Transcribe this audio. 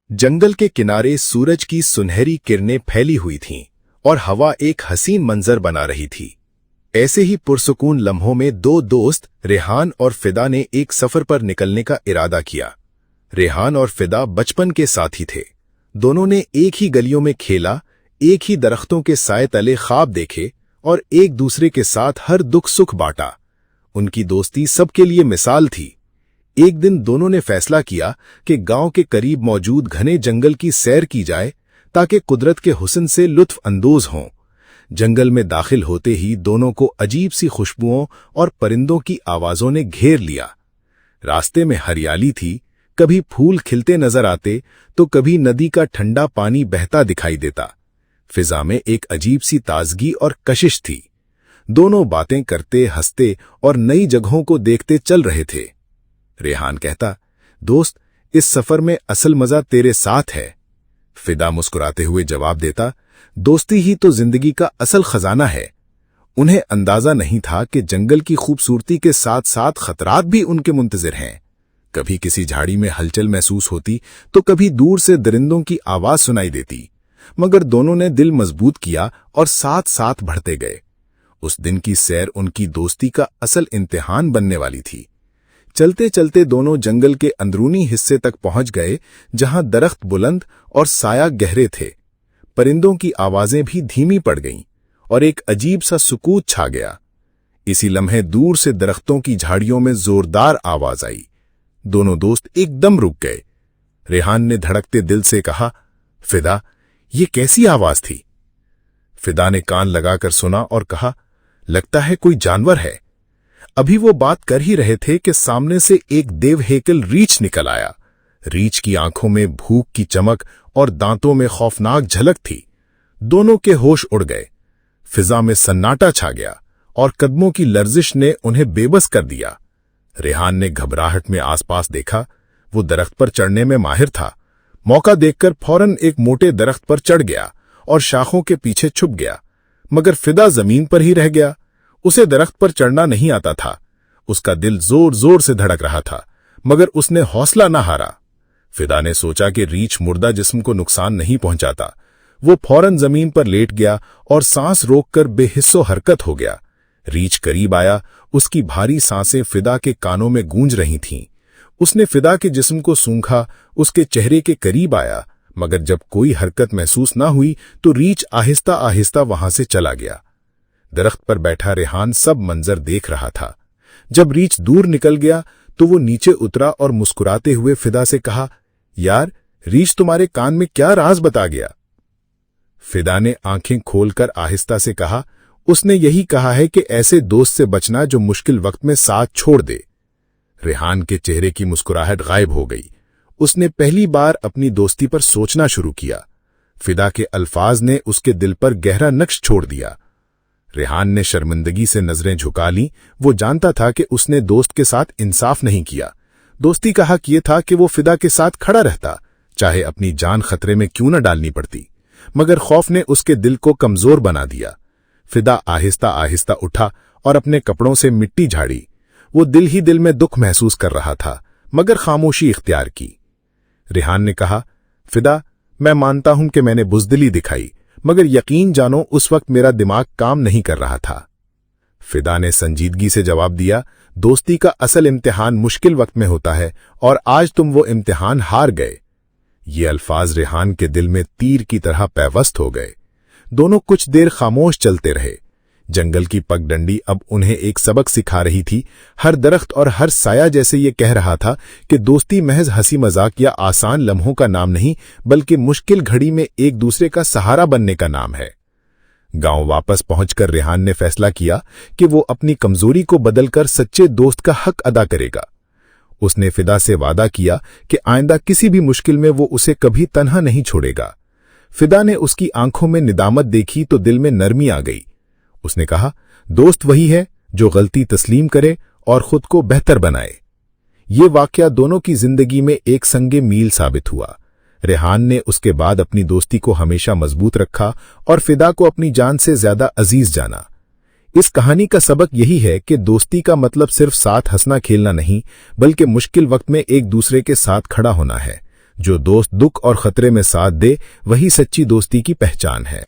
जंगल के किनारे सूरज की सुनहरी किरणें फैली हुई थीं और हवा एक हसीन मंजर बना रही थी। ऐसे ही पुरसुकून लम्हों में दो दोस्त रेहान और फिदा ने एक सफर पर निकलने का इरादा किया। रेहान और फिदा बचपन के साथी थे। दोनों ने एक ही गलियों में खेला, एक ही दरख्तों के साए तले ख्वाब देखे और एक दूसरे के साथ हर दुख सुख बांटा। उनकी दोस्ती सबके लिए मिसाल थी। एक दिन दोनों ने फैसला किया कि गांव के करीब मौजूद घने जंगल की सैर की जाए ताकि कुदरत के हुस्न से लुत्फ अंदोज हों। जंगल में दाखिल होते ही दोनों को अजीब सी खुशबुओं और परिंदों की आवाजों ने घेर लिया। रास्ते में हरियाली थी, कभी फूल खिलते नजर आते तो कभी नदी का ठंडा पानी बहता दिखाई देता। फिजा में एक अजीब सी ताजगी और कशिश थी। दोनों बातें करते, हंसते और नई जगहों को देखते चल रहे थे। रेहान कहता, दोस्त, इस सफर में असल मजा तेरे साथ है। फिदा मुस्कुराते हुए जवाब देता, दोस्ती ही तो जिंदगी का असल खजाना है। उन्हें अंदाजा नहीं था कि जंगल की खूबसूरती के साथ साथ खतरात भी उनके मुंतजिर हैं। कभी किसी झाड़ी में हलचल महसूस होती तो कभी दूर से दरिंदों की आवाज सुनाई देती, मगर दोनों ने दिल मजबूत किया और साथ साथ बढ़ते गए। उस दिन की सैर उनकी दोस्ती का असल इम्तिहान बनने वाली थी। चलते चलते दोनों जंगल के अंदरूनी हिस्से तक पहुंच गए, जहां दरख्त बुलंद और साया गहरे थे। परिंदों की आवाजें भी धीमी पड़ गईं और एक अजीब सा सुकूत छा गया। इसी लम्हे दूर से दरख्तों की झाड़ियों में जोरदार आवाज आई। दोनों दोस्त एकदम रुक गए। रेहान ने धड़कते दिल से कहा, फिदा, ये कैसी आवाज थी? फिदा ने कान लगाकर सुना और कहा, लगता है कोई जानवर है। अभी वो बात कर ही रहे थे कि सामने से एक देवहेकल रीछ निकल आया। रीछ की आंखों में भूख की चमक और दांतों में खौफनाक झलक थी। दोनों के होश उड़ गए। फिजा में सन्नाटा छा गया और कदमों की लर्जिश ने उन्हें बेबस कर दिया। रेहान ने घबराहट में आसपास देखा। वो दरख्त पर चढ़ने में माहिर था। मौका देखकर फौरन एक मोटे दरख्त पर चढ़ गया और शाखों के पीछे छुप गया, मगर फिदा जमीन पर ही रह गया। उसे दरख्त पर चढ़ना नहीं आता था। उसका दिल जोर जोर से धड़क रहा था, मगर उसने हौसला न हारा। फिदा ने सोचा कि रीछ मुर्दा जिस्म को नुकसान नहीं पहुंचाता। वो फौरन जमीन पर लेट गया और सांस रोककर बेहिस्सो हरकत हो गया। रीछ करीब आया। उसकी भारी सांसें फिदा के कानों में गूंज रही थीं। उसने फिदा के जिस्म को सूंघा, उसके चेहरे के करीब आया, मगर जब कोई हरकत महसूस न हुई तो रीछ आहिस्ता आहिस्ता वहां से चला गया। दरख्त पर बैठा रेहान सब मंजर देख रहा था। जब रीछ दूर निकल गया तो वो नीचे उतरा और मुस्कुराते हुए फिदा से कहा, यार, रीछ तुम्हारे कान में क्या राज बता गया? फिदा ने आंखें खोलकर आहिस्ता से कहा, उसने यही कहा है कि ऐसे दोस्त से बचना जो मुश्किल वक्त में साथ छोड़ दे। रेहान के चेहरे की मुस्कुराहट गायब हो गई। उसने पहली बार अपनी दोस्ती पर सोचना शुरू किया। फिदा के अल्फाज ने उसके दिल पर गहरा नक्श छोड़ दिया। रेहान ने शर्मिंदगी से नजरें झुका लीं। वो जानता था कि उसने दोस्त के साथ इंसाफ नहीं किया। दोस्ती का हक ये था कि वो फिदा के साथ खड़ा रहता, चाहे अपनी जान खतरे में क्यों न डालनी पड़ती, मगर खौफ ने उसके दिल को कमजोर बना दिया। फिदा आहिस्ता आहिस्ता उठा और अपने कपड़ों से मिट्टी झाड़ी। वो दिल ही दिल में दुख महसूस कर रहा था, मगर खामोशी इख्तियार की। रेहान ने कहा, फिदा, मैं मानता हूं कि मैंने बुज़दिली दिखाई, मगर यकीन जानो उस वक्त मेरा दिमाग काम नहीं कर रहा था। फिदा ने संजीदगी से जवाब दिया, दोस्ती का असल इम्तिहान मुश्किल वक्त में होता है और आज तुम वो इम्तिहान हार गए। ये अल्फाज रेहान के दिल में तीर की तरह पैवस्त हो गए। दोनों कुछ देर खामोश चलते रहे। जंगल की पगडंडी अब उन्हें एक सबक सिखा रही थी। हर दरख्त और हर साया जैसे ये कह रहा था कि दोस्ती महज हंसी मजाक या आसान लम्हों का नाम नहीं, बल्कि मुश्किल घड़ी में एक दूसरे का सहारा बनने का नाम है। गांव वापस पहुंचकर रेहान ने फैसला किया कि वो अपनी कमजोरी को बदलकर सच्चे दोस्त का हक अदा करेगा। उसने फिदा से वादा किया कि आइंदा किसी भी मुश्किल में वो उसे कभी तन्हा नहीं छोड़ेगा। फिदा ने उसकी आंखों में निदामत देखी तो दिल में नरमी आ गई। उसने कहा, दोस्त वही है जो गलती तस्लीम करे और खुद को बेहतर बनाए। ये वाकया दोनों की जिंदगी में एक संगे मील साबित हुआ। रेहान ने उसके बाद अपनी दोस्ती को हमेशा मजबूत रखा और फिदा को अपनी जान से ज्यादा अजीज जाना। इस कहानी का सबक यही है कि दोस्ती का मतलब सिर्फ साथ हंसना खेलना नहीं, बल्कि मुश्किल वक्त में एक दूसरे के साथ खड़ा होना है। जो दोस्त दुख और खतरे में साथ दे, वही सच्ची दोस्ती की पहचान है।